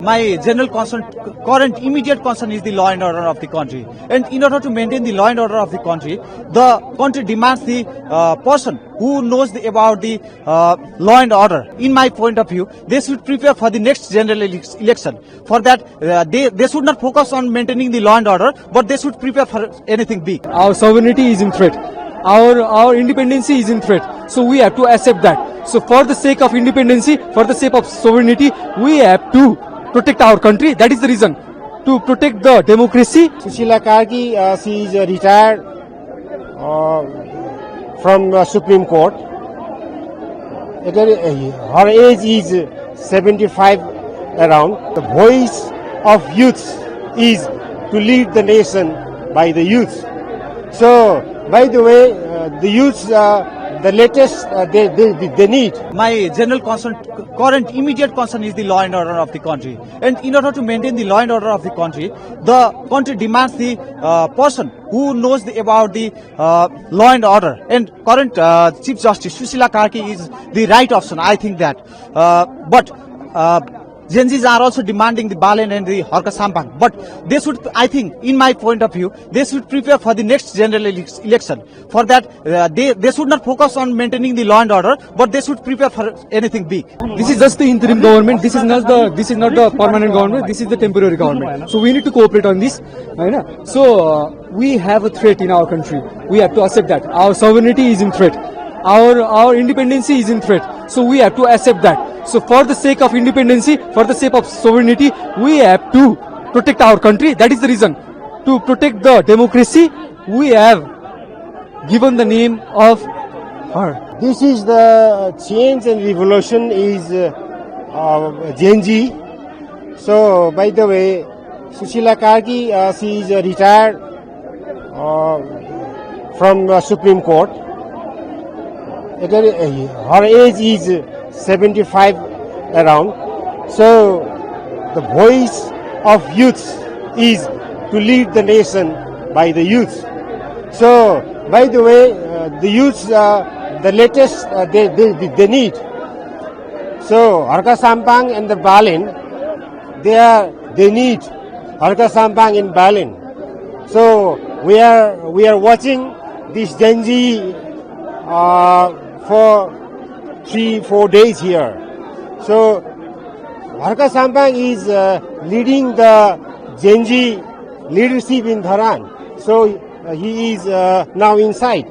My general concern, current immediate concern is the law and order of the country. And in order to maintain the law and order of the country demands the person who knows about the law and order. In my point of view, they should prepare for the next general election. For that, they should not focus on maintaining the law and order, but they should prepare for anything big. Our sovereignty is in threat. Our independence is in threat. So we have to accept that. So for the sake of independency, for the sake of sovereignty, we have to protect our country. That is the reason. To protect the democracy. Sushila Karki, she is retired from Supreme Court. Her age is 75 around. The voice of youth is to lead the nation by the youth. So, by the way, the youth, the latest they need. My general concern, current immediate concern is the law and order of the country. And in order to maintain the law and order of the country demands the person who knows about the law and order. And current Chief Justice Sushila Karki is the right option. I think that. But Gen Zs are also demanding the Balen and the Harka Sampang. But they should, I think, in my point of view, they should prepare for the next general election. For that, they should not focus on maintaining the law and order, but they should prepare for anything big. This is just the interim government. This is not the permanent government. This is the temporary government. So we need to cooperate on this. So we have a threat in our country. We have to accept that. Our sovereignty is in threat. Our independence is in threat. So we have to accept that. So for the sake of independency, for the sake of sovereignty, we have to protect our country. That is the reason. To protect the democracy, we have given the name of her. This is the change and revolution is Gen Z. So, by the way, Sushila Karki, she is retired from Supreme Court. Her age is 75 around. So the voice of youth is to lead the nation by the youth. So, by the way, the youth, the latest they need. So Harka Sampang and the Balen, they need Harka Sampang in Balen. So we are watching this Gen Z for 3-4 days here. So Harka Sampang is leading the Gen Z leadership in Dharan. So he is now inside.